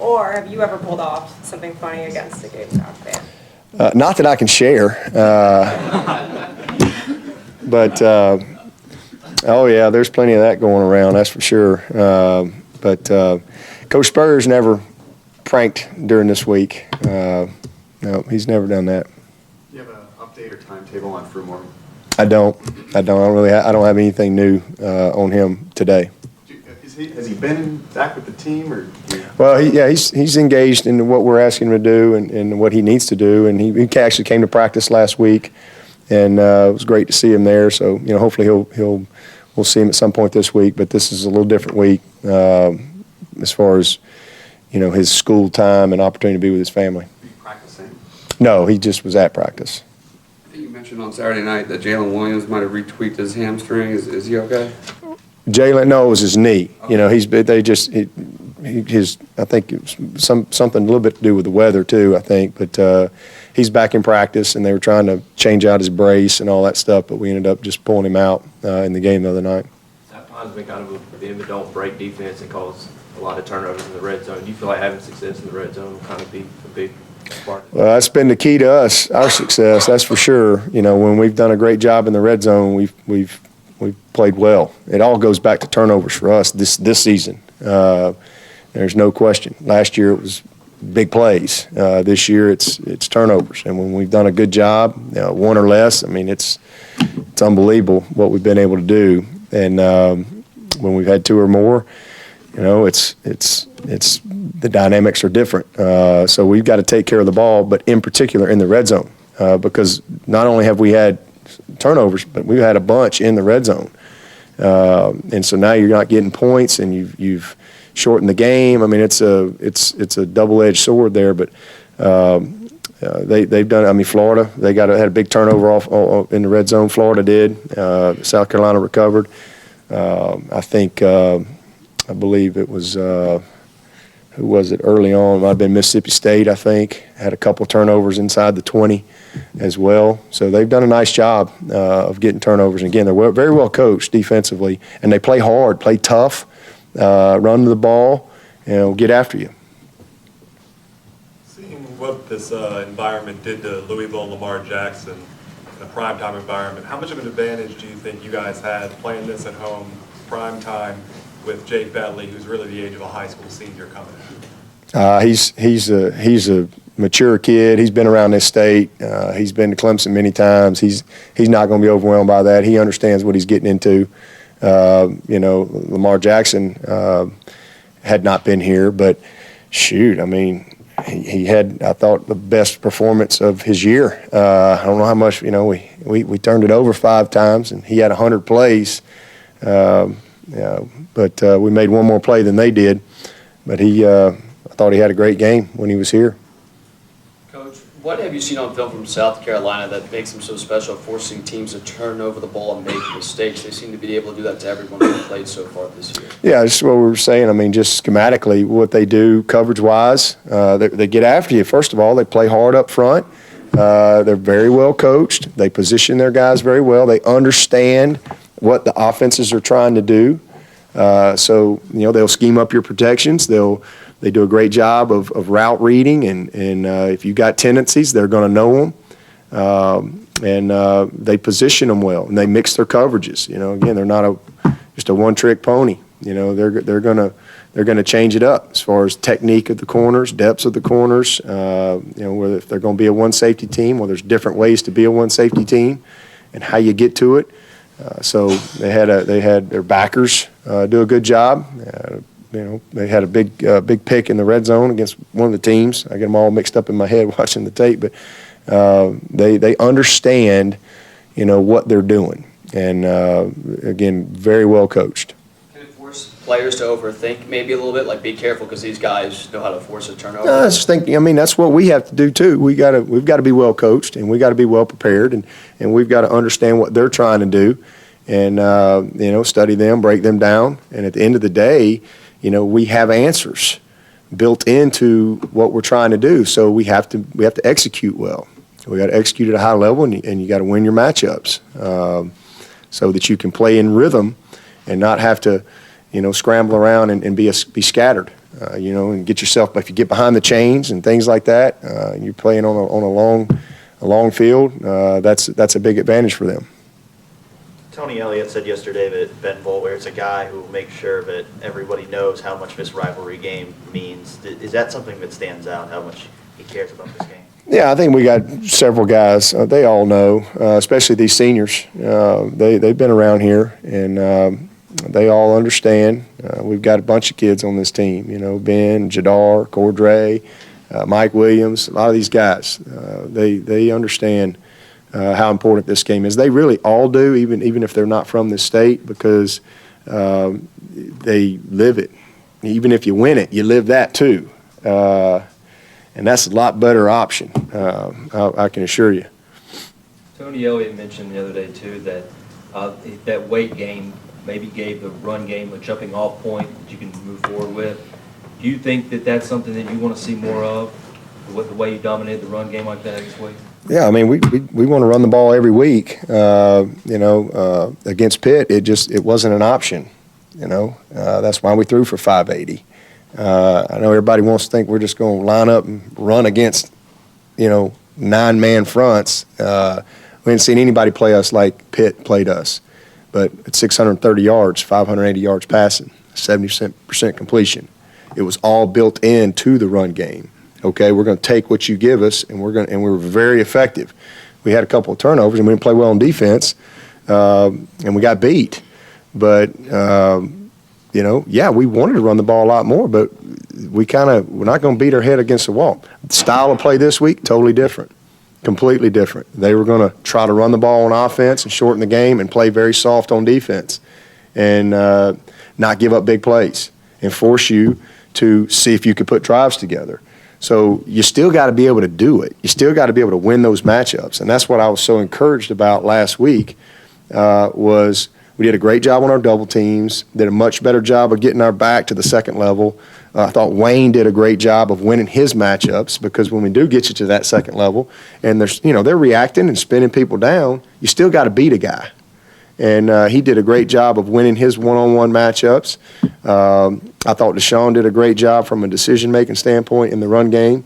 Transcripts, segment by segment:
Or have you ever pulled off something funny against a Gamecock fan? Not that I can share. But, oh, yeah, there's plenty of that going around, that's for sure. But Coach Spurrier's never pranked during this week. No, he's never done that. Do you have an update or timetable on Frumore? I don't have anything new on him today. Has he been back with the team, or? Well, he's engaged in what we're asking him to do and what he needs to do, and he actually came to practice last week, and it was great to see him there. So hopefully we'll see him at some point this week. But this is a little different week as far as his school time and opportunity to be with his family. Are you practicing? No, he just was at practice. I think you mentioned on Saturday night that Jalen Williams might have retweaked his hamstring. Is he okay? Jalen, no, it was his knee. Okay. I think it was something a little bit to do with the weather too, I think. But he's back in practice, and they were trying to change out his brace and all that stuff, but we ended up just pulling him out in the game the other night. That has been kind of a bit of a don't break defense and cause a lot of turnovers in the red zone. Do you feel like having success in the red zone will kind of be a big part? Well, that's been the key to us, our success, that's for sure. When we've done a great job in the red zone, we've played well. It all goes back to turnovers for us this season. There's no question. Last year it was big plays. This year it's turnovers. And when we've done a good job, one or less, it's unbelievable what we've been able to do. And when we've had two or more, it's the dynamics are different. So we've got to take care of the ball, but in particular in the red zone, because not only have we had turnovers, but we've had a bunch in the red zone. And so now you're not getting points, and you've shortened the game. It's a double-edged sword there, but they've done. Florida, they had a big turnover off in the red zone. Florida did. South Carolina recovered. I believe it was who was it early on? It might have been Mississippi State. I think had a couple turnovers inside the 20 as well. So they've done a nice job of getting turnovers. And again, they're very well coached defensively, and they play hard, play tough, run the ball, get after you. Seeing what this environment did to Louisville and Lamar Jackson in a primetime environment, how much of an advantage do you think you guys had playing this at home, primetime, with Jake Bentley, who's really the age of a high school senior coming in? He's a mature kid. He's been around this state. He's been to Clemson many times. He's not going to be overwhelmed by that. He understands what he's getting into. Lamar Jackson had not been here, but shoot, he had, I thought, the best performance of his year. I don't know how much, we turned it over 5 times, and he had 100 plays. But we made one more play than they did. But I thought he had a great game when he was here. Coach, what have you seen on film from South Carolina that makes him so special, forcing teams to turn over the ball and make mistakes? They seem to be able to do that to everyone who's played so far this year. Yeah, that's what we were saying. Just schematically, what they do coverage-wise, they get after you. First of all, they play hard up front. They're very well coached. They position their guys very well. They understand what the offenses are trying to do. So they'll scheme up your protections. They do a great job of route reading, and if you got tendencies, they're going to know them. And they position them well, and they mix their coverages. Again, they're not just a one-trick pony. They're going to change it up as far as technique of the corners, depths of the corners. Whether if they're going to be a one safety team, there's different ways to be a one safety team, and how you get to it. So they had their backers do a good job. They had a big pick in the red zone against one of the teams. I get them all mixed up in my head watching the tape, but they understand, what they're doing, and again, very well coached. Can it force players to overthink maybe a little bit, like be careful because these guys know how to force a turnover? I just think, that's what we have to do too. We've got to be well coached, and we got to be well prepared, and we've got to understand what they're trying to do, and study them, break them down, and at the end of the day, we have answers built into what we're trying to do. So we have to execute well. We got to execute at a high level, and you got to win your matchups, so that you can play in rhythm and not have to, scramble around and be scattered. and get yourself, if you get behind the chains and things like that, you're playing on a long field, that's a big advantage for them. Tony Elliott said yesterday that Ben Boulware is a guy who makes sure that everybody knows how much this rivalry game means. Is that something that stands out, how much he cares about this game? Yeah, I think we got several guys. They all know, especially these seniors. They've been around here, and they all understand. We've got a bunch of kids on this team. Ben, Jadar, Cordray, Mike Williams. A lot of these guys, they understand how important this game is. They really all do, even if they're not from this state, because they live it. Even if you win it, you live that too. And that's a lot better option, I can assure you. Tony Elliott mentioned the other day, too, that that weight gain maybe gave the run game a jumping-off point that you can move forward with. Do you think that that's something that you want to see more of, with the way you dominated the run game like that this week? Yeah, I mean, we want to run the ball every week. Against Pitt, it wasn't an option. That's why we threw for 580. I know everybody wants to think we're just going to line up and run against, 9-man fronts. We haven't seen anybody play us like Pitt played us. But at 630 yards, 580 yards passing, 70% completion. It was all built into the run game. Okay, we're going to take what you give us, and we were very effective. We had a couple of turnovers, and we didn't play well on defense, and we got beat. But we wanted to run the ball a lot more, but we're not going to beat our head against the wall. The style of play this week, totally different, completely different. They were going to try to run the ball on offense and shorten the game and play very soft on defense and not give up big plays and force you to see if you could put drives together. So you still got to be able to do it. You still got to be able to win those matchups, and that's what I was so encouraged about last week was we did a great job on our double teams, did a much better job of getting our back to the second level. I thought Wayne did a great job of winning his matchups, because when we do get you to that second level and they're reacting and spinning people down, you still got to beat a guy. And he did a great job of winning his one-on-one matchups. I thought Deshaun did a great job from a decision-making standpoint in the run game.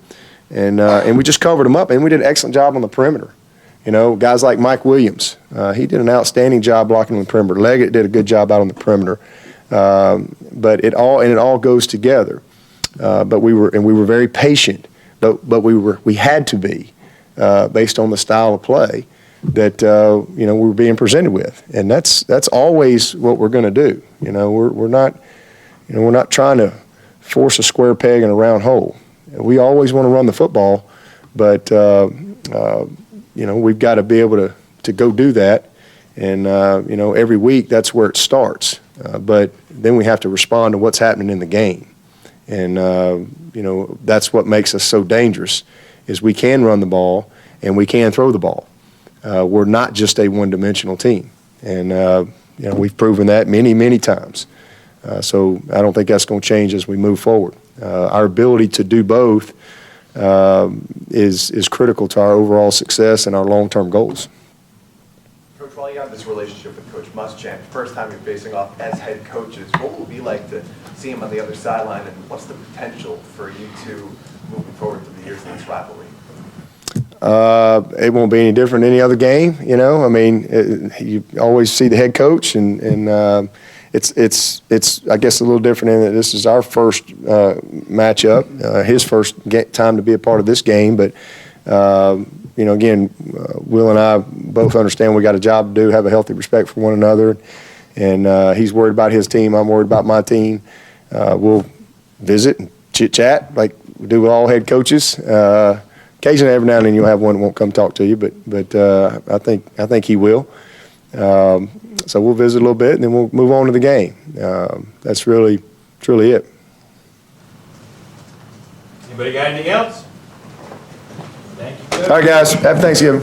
And we just covered him up, and we did an excellent job on the perimeter. Guys like Mike Williams, he did an outstanding job blocking on the perimeter. Leggett did a good job out on the perimeter. But it all goes together. But we were very patient. But we had to be based on the style of play that we were being presented with, and that's always what we're going to do. We're not trying to force a square peg in a round hole. We always want to run the football, but we've got to be able to go do that, and every week that's where it starts. But then we have to respond to what's happening in the game, and that's what makes us so dangerous. Is we can run the ball and we can throw the ball. We're not just a one-dimensional team, and we've proven that many, many times. So I don't think that's going to change as we move forward. Our ability to do both is critical to our overall success and our long-term goals. Coach, while you have this relationship with Coach Muschamp, first time you're facing off as head coaches, what will it be like to see him on the other sideline, and what's the potential for you two moving forward through the years in this rivalry? It won't be any different than any other game, you always see the head coach, and it's I guess a little different in that this is our first matchup, his first time to be a part of this game. But again, Will and I both understand we got a job to do, have a healthy respect for one another, and he's worried about his team, I'm worried about my team. We'll visit and chit chat like we do with all head coaches. Occasionally, every now and then, you'll have one that won't come talk to you, but I think he will. So we'll visit a little bit, and then we'll move on to the game. That's really it. Anybody got anything else? Thank you, Coach. All right, guys. Happy Thanksgiving.